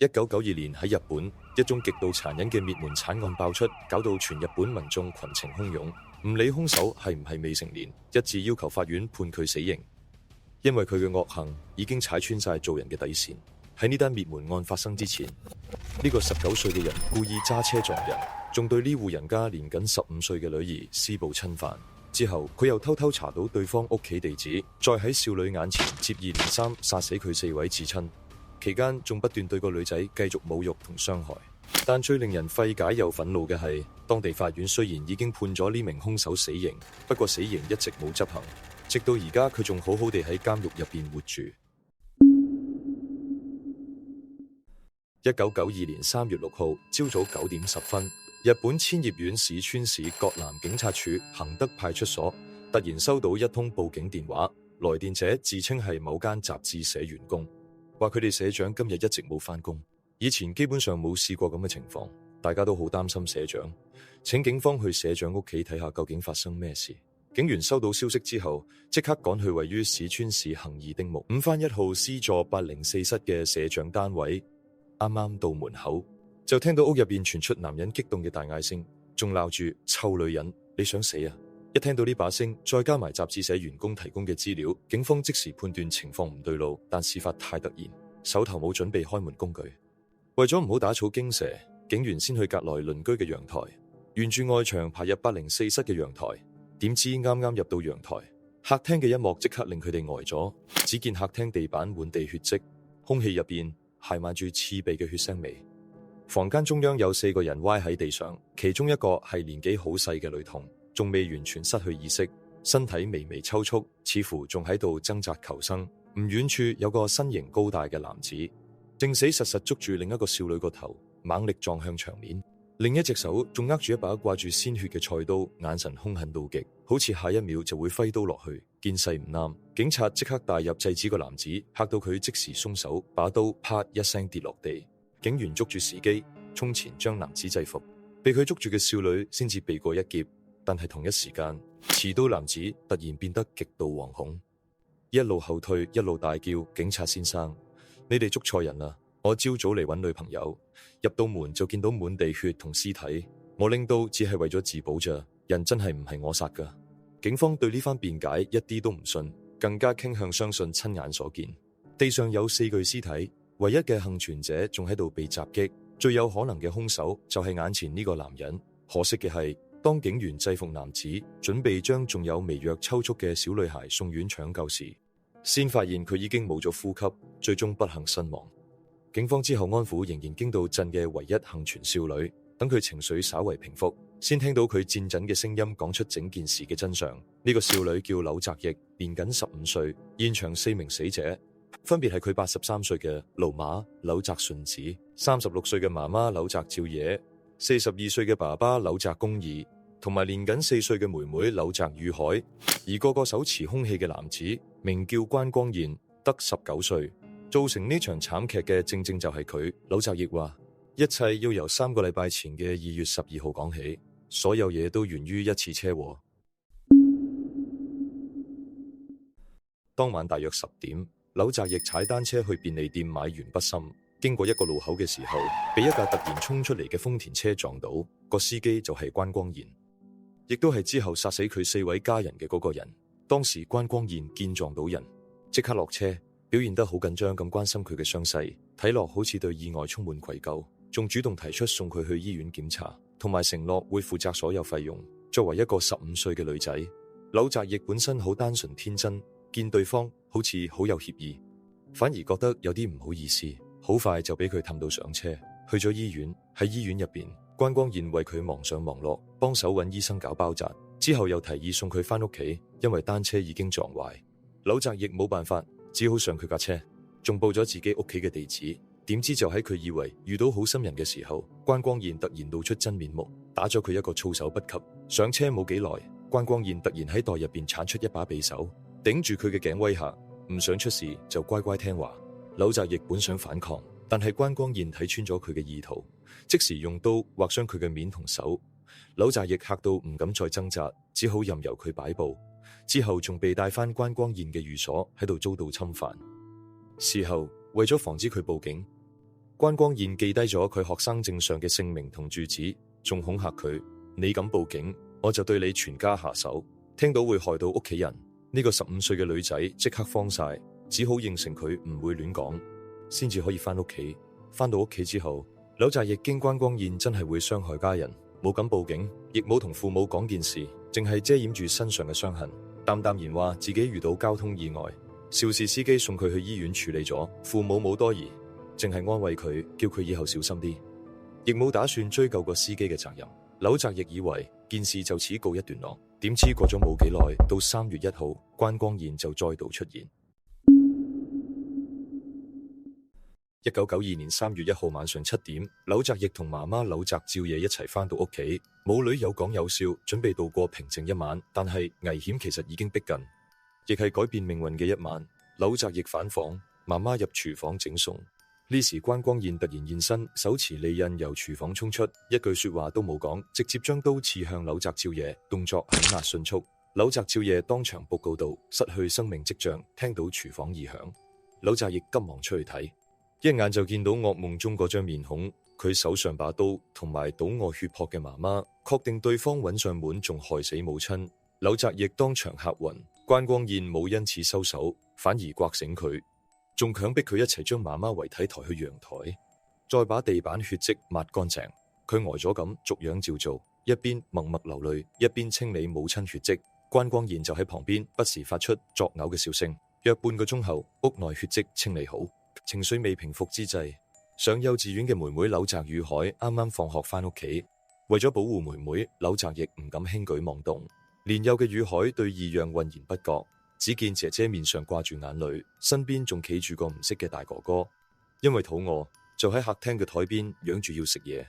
1992年喺日本，一宗極度殘忍嘅滅門慘案爆出，搞到全日本民眾群情洶湧，唔理兇手係唔係未成年，一致要求法院判佢死刑，因為佢嘅惡行已經踩穿晒做人嘅底線。喺呢單滅門案發生之前，呢個19歲嘅人故意揸車撞人，仲對呢戶人家年僅15歲嘅女兒施暴侵犯。之後佢又偷偷查到對方屋企地址，再喺少女眼前接二連三殺死佢4位至親。期間仲不斷對個女仔繼續侮辱同傷害，但最令人費解又憤怒嘅係，當地法院雖然已經判咗呢名兇手死刑，不過死刑一直冇執行，直到而家佢仲好好地喺監獄入邊活住。1992年3月6號朝早9點10分，日本千葉縣市川市葛南警察署恒德派出所突然收到一通報警電話，來電者自稱係某間雜誌社員工，話佢哋社長今日一直冇返工，以前基本上冇試過咁嘅情況，大家都好擔心社長，請警方去社長屋企睇下究竟發生咩事。警員收到消息之後，即刻趕去位於市川市恆二丁目5番1號 C 座804室嘅社長單位，啱啱到門口就聽到屋入邊傳出男人激動嘅大嗌聲，仲鬧住臭女人，你想死啊！一聽到呢把聲，再加埋雜誌社員工提供嘅資料，警方即時判斷情況唔對路，但事發太突然，手頭冇準備開門工具。為咗唔好打草驚蛇，警員先去隔籬鄰居嘅陽台，沿住外牆爬入804室嘅陽台。點知啱啱入到陽台，客廳嘅一幕即刻令佢哋呆咗。只見客廳地板滿地血跡，空氣入邊瀰漫住刺鼻嘅血腥味。房間中央有4個人歪喺地上，其中一個係年紀好細嘅女童，仲未完全失去意識，身體微微抽搐，似乎仲喺度掙扎求生。唔遠處有個身形高大嘅男子，正死實實捉住另一個少女個頭，猛力撞向牆面，另一隻手仲握住一把掛住鮮血嘅菜刀，眼神兇狠到極，好似下一秒就會揮刀落去。見勢唔啱，警察即刻帶入制止個男子，嚇到佢即時鬆手，把刀啪一聲跌落地。警員捉住時機衝前將男子制服，被佢捉住嘅少女先至避過一劫。但係同一時間，持刀男子突然變得極度惶恐，一路後退，一路大叫：警察先生，你哋捉錯人啦！我朝早嚟揾女朋友，入到門就見到滿地血同屍體，我拎刀只係為咗自保咋，人真係唔係我殺噶。警方對呢番辯解一啲都唔信，更加傾向相信親眼所見。地上有4具屍體，唯一嘅幸存者仲喺度被襲擊，最有可能嘅兇手就係眼前呢個男人。可惜嘅係，當警員制服男子，準備將仲有微弱抽搐嘅小女孩送院搶救時，先發現佢已經冇咗呼吸，最終不幸身亡。警方之後安撫仍然驚到震嘅唯一幸存少女，等佢情緒稍為平復，先聽到佢戰陣嘅聲音講出整件事嘅真相。呢個少女叫柳澤翼，年僅15歲。現場4名死者分別係佢83歲嘅盧馬柳澤順子、36歲嘅媽媽柳澤照野、42歲嘅爸爸柳澤公義，同埋年僅4歲嘅妹妹柳澤裕海。而個個手持兇器嘅男子名叫關光彥，得19歲。造成呢場慘劇嘅正正就係佢。柳澤翼話：一切要由3個禮拜前嘅2月12號講起，所有嘢都源於一次車禍。當晚大約10點，柳澤翼踩單車去便利店買鉛筆芯，經過一個路口嘅時候，被一架突然衝出嚟嘅豐田車撞到，個司機就係關光彥，亦都係之後殺死佢4位家人嘅嗰個人。當時關光彥見撞到人，即刻落車，表現得好緊張咁關心佢嘅傷勢，睇落好似對意外充滿愧疚，仲主動提出送佢去醫院檢查，同埋承諾會負責所有費用。作為一個15歲嘅女仔，柳澤翼本身好單純天真，見對方好似好有協議，反而覺得有啲唔好意思，好快就俾佢氹到上車，去咗醫院。喺醫院入邊，關光彥為佢忙上忙落，幫手揾醫生搞包紮，之後又提議送佢翻屋企，因為單車已經撞壞。柳澤翼冇辦法，只好上佢架車，仲報咗自己屋企嘅地址。點知就喺佢以為遇到好心人嘅時候，關光彥突然露出真面目，打咗佢一個措手不及。上車冇幾耐，關光彥突然喺袋入邊鏟出一把匕首，頂住佢嘅頸威嚇，唔想出事就乖乖聽話。柳澤翼本想反抗，但係關光彥睇穿咗佢嘅意圖，即時用刀劃傷佢嘅面同手。柳澤翼嚇到唔敢再掙扎，只好任由佢擺布。之後仲被帶返關光彥嘅寓所，喺度遭到侵犯。事後為咗防止佢報警，關光彥記低咗佢學生證上嘅姓名同住址，仲恐嚇佢：你敢報警，我就對你全家下手。聽到會害到屋企人，呢個15歲嘅女仔即刻慌晒，只好應承佢唔會亂講，先至可以翻屋企。翻到屋企之後，柳澤亦驚關光彥真係會傷害家人，冇敢報警，亦冇同父母講件事，淨係遮掩住身上嘅傷痕，淡淡然話自己遇到交通意外，肇事司機送佢去醫院處理咗，父母冇多疑，淨係安慰佢，叫佢以後小心啲，亦冇打算追究個司機嘅責任。柳澤亦以為件事就此告一段落，點知過咗冇幾耐，到3月1號，關光彥就再度出現。1992年3月1號晚上7點，柳澤亦同媽媽柳澤照夜一齊返到屋企，母女有講有笑，準備度過平靜一晚。但係危險其實已經逼近，亦係改變命運嘅一晚。柳澤亦返房，媽媽入廚房整餸。呢時關光彥突然現身，手持利刃由廚房衝出，一句說話都冇講，直接將刀刺向柳澤照夜，動作狠辣迅速。柳澤照夜當場報告到失去生命跡象，聽到廚房異響，柳澤亦急忙出去睇，一眼就見到噩夢中嗰張面孔，佢手上把刀同埋倒臥血泊嘅媽媽，確定對方揾上門仲害死母親。柳澤亦當場嚇暈，關光彥冇因此收手，反而刮醒佢，仲強迫佢一齊將媽媽遺體抬去陽台，再把地板血跡抹乾淨。佢呆咗咁逐樣照做，一邊默默流淚，一邊清理母親血跡。關光彥就喺旁邊不時發出作嘔嘅笑聲。約半個鐘後，屋內血跡清理好，情緒未平復之際，上幼稚園嘅妹妹柳澤宇海啱啱放學返屋企，為咗保護妹妹，柳澤亦唔敢輕舉妄動。年幼嘅宇海對異樣渾然不覺，只見姐姐面上掛住眼淚，身邊仲企住個唔識嘅大哥哥，因為肚餓就喺客廳嘅台邊養住要食嘢。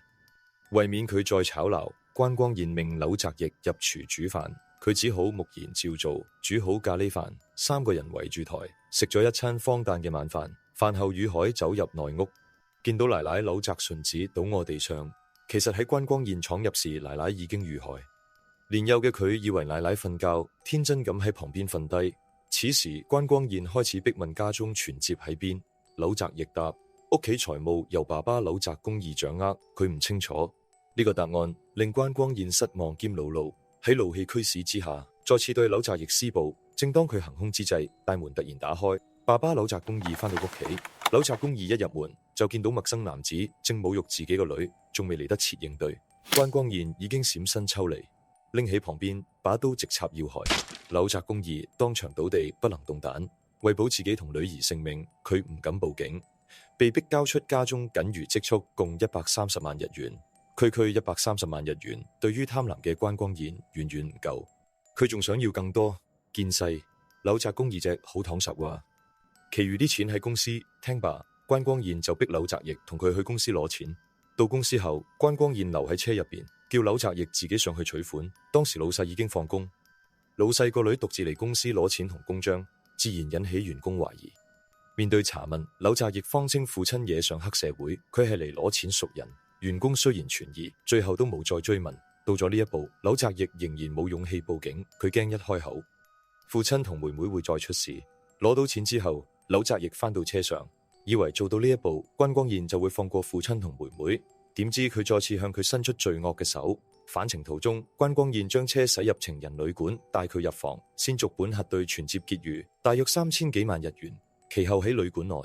為免佢再吵鬧，關光彥命柳澤亦入廚煮飯，佢只好木然照做，煮好咖喱飯，3個人圍住台食咗一餐荒誕嘅晚飯。飯後宇海走入內屋，見到奶奶柳澤順子倒臥地上，其實喺關光彥闖入時，奶奶已經遇害。年幼嘅佢以為奶奶瞓覺，天真咁喺旁邊瞓低。此時關光彥開始逼問家中存摺喺邊，柳澤亦答屋企財務由爸爸柳澤公義掌握，佢唔清楚。呢個答案令關光彥失望兼惱怒，喺怒氣驅使之下，再次對柳澤亦施暴。正當佢行兇之際，大門突然打開，爸爸柳澤公義返到屋企。柳澤公義一入門就見到陌生男子正侮辱自己個女，仲未嚟得切應對，關光彥已經閃身抽離，拎起旁邊把刀直插要害。柳澤公義當場倒地不能動彈，為保自己同女兒性命，佢唔敢報警，被逼交出家中僅餘積蓄共130萬日元。區130萬日元對於貪婪嘅關光彥遠遠唔夠，佢仲想要更多。見勢，柳澤公義隻好坦實話，其餘啲錢喺公司。聽罷，關光彥就逼柳澤亦同佢去公司攞錢。到公司後，關光彥留喺車入邊，叫柳澤亦自己上去取款。當時老細已經放工，老細個女獨自嚟公司攞錢同公章，自然引起員工懷疑。面對查問，柳澤亦謊稱父親惹上黑社會，佢係嚟攞錢贖人。員工雖然存疑，最後都冇再追問。到咗呢一步，柳澤亦仍然冇勇氣報警，佢驚一開口，父親同妹妹會再出事。攞到錢之後，柳澤亦返到車上，以為做到呢一步，關光彥就會放過父親同妹妹。點知佢再次向佢伸出罪惡嘅手。返程途中，關光彥將車駛入情人旅館，帶佢入房，先逐本核對存摺結餘，大約3000幾萬日元。其後喺旅館內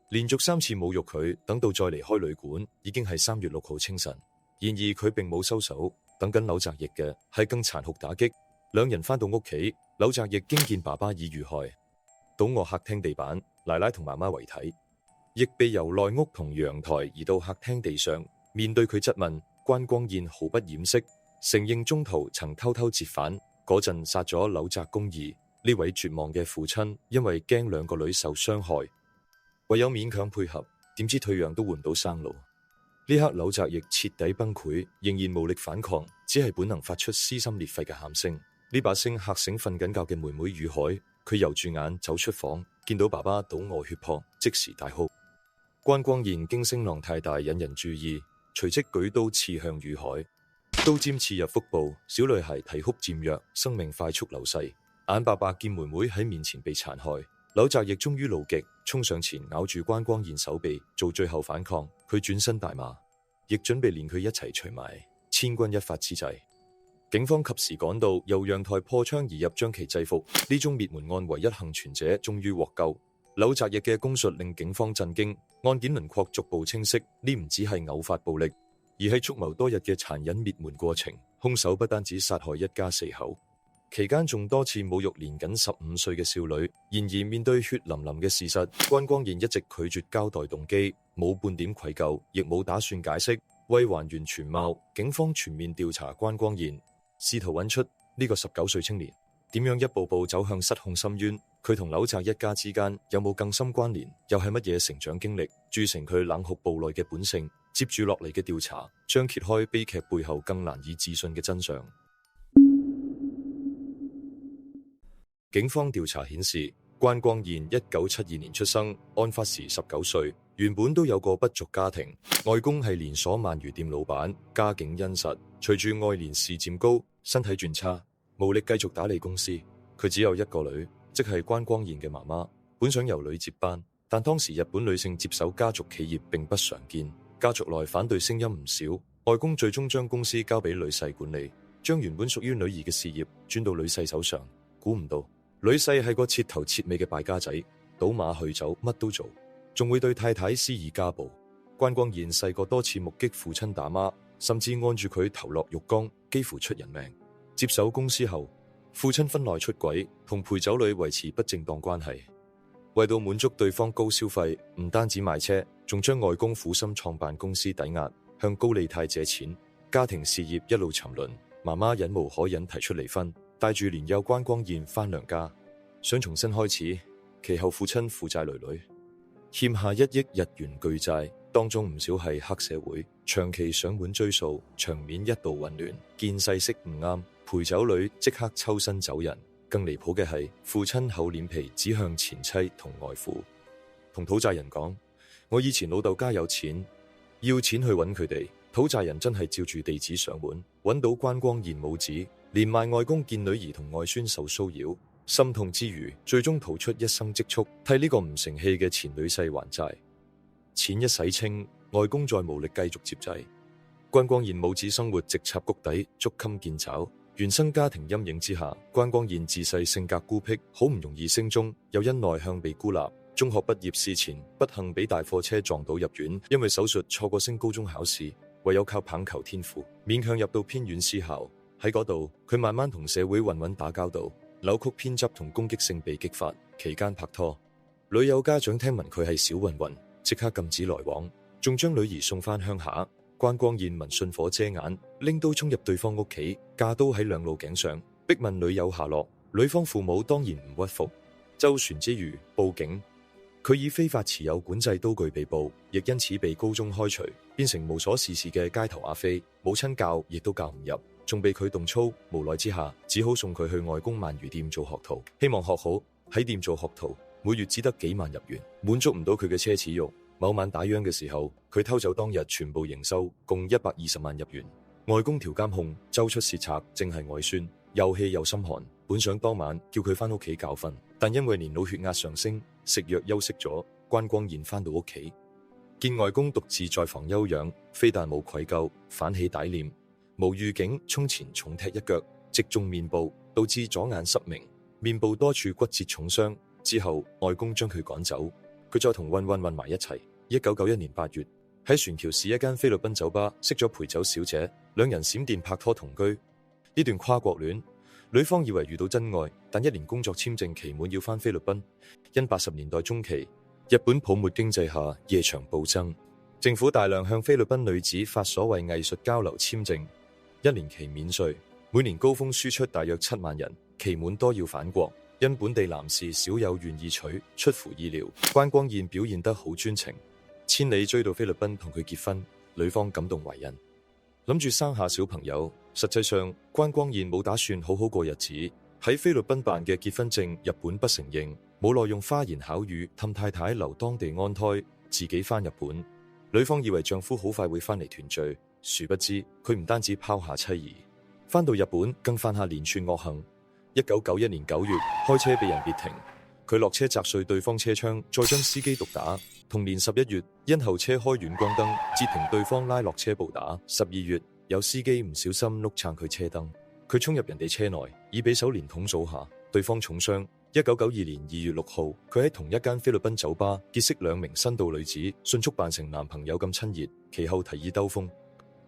連續3次侮辱佢，等到再離開旅館，已經係3月6號清晨。然而佢並冇收手，等緊柳澤亦嘅係更殘酷打擊。兩人返到屋企，柳澤亦驚見爸爸已遇害，倒臥客廳地板，奶奶同媽媽遺體亦被由內屋同陽台移到客廳地上。面對佢質問，關光彥毫不掩飾，承認中途曾偷偷折返，嗰陣殺咗柳澤公義。呢位絕望嘅父親因為驚兩個女受傷害，唯有勉強配合，點知退讓都換唔到生路。呢刻柳澤亦徹底崩潰，仍然無力反抗，只係本能發出撕心裂肺嘅喊聲。呢把聲嚇醒瞓緊覺嘅妹妹宇海，佢揉住眼走出房，見到爸爸倒臥血泊，即時大哭。關光彥驚聲浪太大，引人注意，隨即舉刀刺向宇海，刀尖刺入腹部，小女孩啼哭漸弱，生命快速流逝。眼白白見妹妹喺面前被殘害，柳澤亦終於怒極，衝上前咬住關光彥手臂做最後反抗，佢轉身大罵，亦準備連佢一齊除埋。千鈞一髮之際，警方及時趕到，由陽台破窗而入將其制服。呢宗滅門案唯一幸存者終於獲救。柳澤逸嘅供述令警方震驚，案件輪廓逐步清晰。呢唔只係偶發暴力，而係蓄謀多日嘅殘忍滅門過程。兇手不單止殺害一家四口，期間仲多次侮辱年僅15歲嘅少女。然而面對血淋淋嘅事實，關光彥一直拒絕交代動機，冇半點愧疚，亦冇打算解釋。為還原全貌，警方全面調查關光彥，試圖揾出呢個19歲青年點樣一步步走向失控深淵。佢同柳澤一家之間有冇更深關聯？又係乜嘢成長經歷鑄成佢冷酷暴戾嘅本性？接住落嚟嘅調查將揭開悲劇背後更難以置信嘅真相。警方調查顯示，關光彥1972年出生，案發時19歲，原本都有個不俗家庭，外公係連鎖鰻魚店老闆，家境殷實。隨住愛年事漸高，身體轉差，無力繼續打理公司。佢只有一個女，即係關光彥嘅媽媽，本想由女接班，但當時日本女性接手家族企業並不常見，家族內反對聲音唔少。外公最終將公司交俾女婿管理，將原本屬於女兒嘅事業轉到女婿手上。估唔到女婿係個徹頭徹尾嘅敗家仔，賭馬酗酒乜都做，仲會對太太施以家暴。關光彥細個多次目擊父親打媽，甚至按住佢頭落浴缸，幾乎出人命。接手公司後，父親婚內出軌，同陪酒女維持不正當關係。為到滿足對方高消費，唔單止賣車，仲將外公苦心創辦公司抵押，向高利貸借錢。家庭事業一路沉淪，媽媽忍無可忍提出離婚，帶住年幼關光彥返娘家，想重新開始。其後父親負債累累，欠下1億日元巨債，當中唔少係黑社會，長期上門追數，場面一度混亂。見勢色唔啱，陪酒女即刻抽身走人。更離譜嘅係，父親厚臉皮指向前妻同外父，同討債人講：我以前老豆家有錢，要錢去揾佢哋。討債人真係照住地址上門，揾到關光彥母子，連埋外公見女兒同外孫受騷擾，心痛之餘，最終掏出一生積蓄替呢個唔成器嘅前女婿還債。錢一洗清，外公再無力繼續接濟，關光彥母子生活直插谷底，捉襟見肘。原生家庭陰影之下，關光彥自細性格孤僻，好唔容易升中，又因內向被孤立。中學畢業試前，不幸俾大貨車撞到入院，因為手術錯過升高中考試，唯有靠棒球天賦，勉強入到偏遠私校。喺嗰度，佢慢慢同社會混混打交道，扭曲偏執同攻擊性被激發。期間拍拖，女友家長聽聞佢係小混混，即刻禁止來往，仲將女兒送返鄉下。關光彥聞信火遮眼，拎刀衝入對方屋企，架刀喺兩路頸上，逼問女友下落。女方父母當然唔屈服，周旋之餘報警。佢以非法持有管制刀具被捕，亦因此被高中開除，變成無所事事嘅街頭阿飛。母親教亦都教唔入，仲被佢動粗。無奈之下，只好送佢去外公鰻魚店做學徒，希望學好。喺店做學徒，每月只得幾萬日元，滿足唔到佢嘅奢侈慾。某晚打烊嘅時候，佢偷走當日全部營收，共120萬日元。外公調監控，周出竊賊，正係外孫，又氣又心寒。本想當晚叫佢返屋企教訓，但因為年老血壓上升，食藥休息咗。關光彥返到屋企，見外公獨自在房休養，非但冇愧疚，反起歹念，無預警衝前重踢一腳，直中面部，導致左眼失明，面部多處骨折重傷。之後外公將佢趕走，佢再同混混埋一齊。1991年8月，喺船橋市一間菲律賓酒吧識咗陪酒小姐，兩人閃電拍拖同居。呢段跨國戀，女方以為遇到真愛，但1年工作簽證期滿要返菲律賓。因80年代中期日本泡沫經濟下夜場暴增，政府大量向菲律賓女子發所謂藝術交流簽證，1年期免稅，每年高峰輸出大約7萬人，期滿多要返國。因本地男士少有願意娶，出乎意料，關光彥表現得好專情，千里追到菲律賓同佢結婚，女方感動懷孕，諗住生下小朋友。實際上關光彥冇打算好好過日子，喺菲律賓辦嘅結婚證日本不承認，冇耐用花言巧語氹太太留當地安胎，自己返日本。女方以為丈夫好快會返嚟團聚，殊不知佢唔單止拋下妻兒，返到日本更犯下連串惡行。1991年9月開車被人別停，佢落車砸碎對方車窗，再將司機毒打。同年11月，因後車開遠光燈截停對方拉落車暴打。12月，有司機唔小心碌撐佢車燈，佢衝入人哋車內，以匕首連捅數下，對方重傷。1992年2月6號，佢喺同一間菲律賓酒吧結識2名新到女子，迅速扮成男朋友咁親熱，其後提議兜風，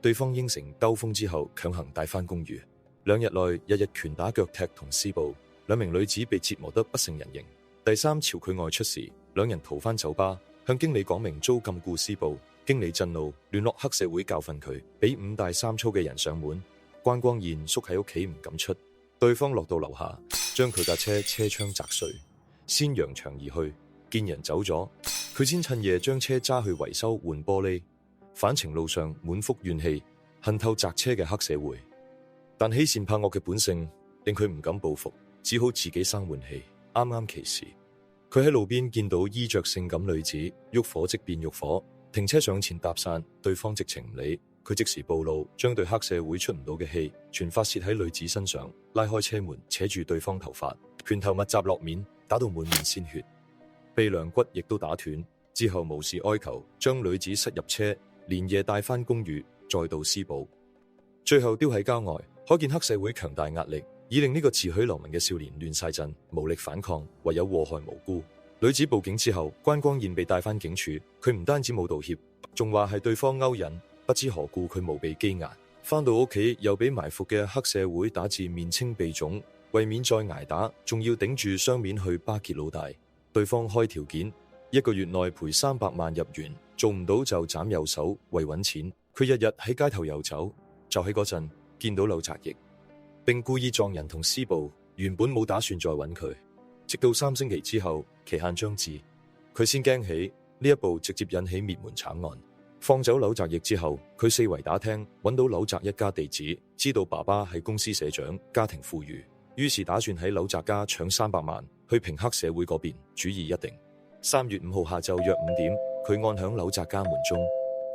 對方應承兜風之後強行帶返公寓。2日內日日拳打腳踢同施暴，2名女子被折磨得不成人形。第3朝佢外出時，2人逃返酒吧，向經理講明遭禁錮施暴。經理震怒，聯絡黑社會教訓佢，俾5大3粗嘅人上門。關光彥縮喺屋企唔敢出，對方落到樓下，將佢架車窗砸碎，先揚長而去。見人走咗，佢先趁夜將車揸去維修換玻璃。返程路上滿腹怨氣，恨透砸車嘅黑社會。但欺善怕惡嘅本性令佢唔敢報復，只好自己生悶氣。啱啱其時，佢喺路邊見到衣着性感女子，欲火即變欲火，停車上前搭訕，對方直情唔理，佢即時暴怒，將對黑社會出唔到嘅氣全發洩喺女子身上，拉開車門扯住對方頭髮，拳頭密集落面，打到滿面鮮血，鼻梁骨亦都打斷。之後無視哀求，將女子塞入車，連夜帶返公寓，再度施暴，最後丟喺郊外。可見黑社會強大壓力，已令呢個自許流氓嘅少年亂晒陣，無力反抗，唯有禍害無辜。女子報警之後，關光彥被帶返警署，佢唔單止冇道歉，仲話係對方勾引，不知何故佢無被羈押。返到屋企又俾埋伏嘅黑社會打至面青鼻腫，為免再挨打，仲要頂住雙面去巴結老大。對方開條件，1個月內賠300萬入園，做唔到就斬右手。為揾錢，佢日日喺街頭遊走。就喺嗰陣見到柳澤翼，並故意撞人同施暴。原本冇打算再揾佢，直到3星期之後，期限將至，佢先驚起呢一步直接引起滅門慘案。放走柳澤翼之後，佢四圍打聽，揾到柳澤一家地址，知道爸爸係公司社長，家庭富裕，於是打算喺柳澤家搶300萬去平黑社會嗰邊。主意一定。3月5號下晝約5點，佢按響柳澤家門鐘，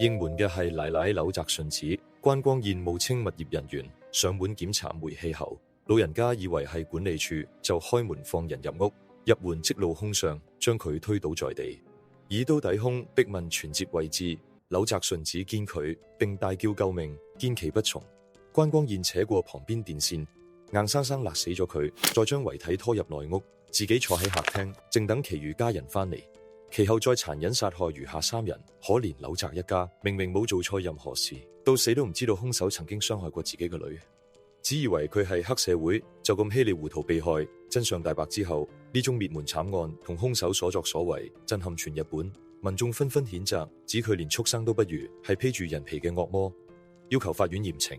應門嘅係奶奶柳澤順子。關光彥冒稱物業人員上門檢查煤氣喉，老人家以為係管理處，就開門放人入屋，入門即露凶相，將佢推倒在地，以刀抵胸，逼問存摺位置。柳澤順子堅拒，並大叫救命，堅其不從。關光彥扯過旁邊電線，硬生生勒死咗佢，再將遺體拖入內屋，自己坐喺客廳，靜等其餘家人返嚟。其後再殘忍殺害餘下3人。可憐柳澤一家明明冇做錯任何事，到死都唔知道兇手曾經傷害過自己嘅女，只以為佢係黑社會，就咁稀里糊塗被害。真相大白之後，呢宗滅門慘案同兇手所作所為震撼全日本，民眾紛紛譴責，指佢連畜生都不如，係披住人皮嘅惡魔，要求法院嚴懲。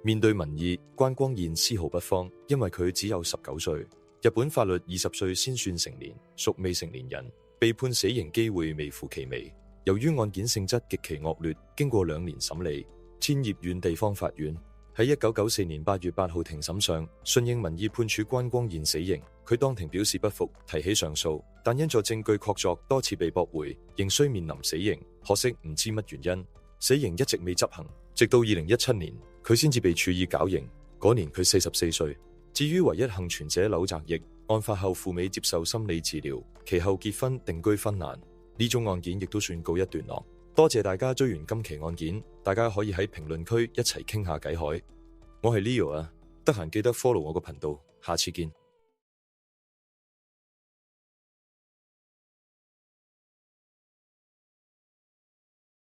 面對民意，關光彥絲毫不慌，因為佢只有19歲。日本法律20歲先算成年，屬未成年人，被判死刑機會微乎其微。由於案件性質極其惡劣，經過2年審理，千葉縣地方法院喺1994年8月8號庭審上，順應民意判處關光彥死刑。佢當庭表示不服，提起上訴，但因助證據確鑿，多次被駁回，仍需面臨死刑。可惜唔知乜原因，死刑一直未執行，直到2017年，佢先至被處以絞刑。嗰年佢44歲。至於唯一幸存者柳澤翼，案發後赴美接受心理治療，其後結婚定居芬蘭。呢宗案件亦都算告一段落。多謝大家追完今期案件，大家可以喺評論區一齊傾下偈海。我係 Leo 啊，得閒記得 follow 我個頻道，下次見。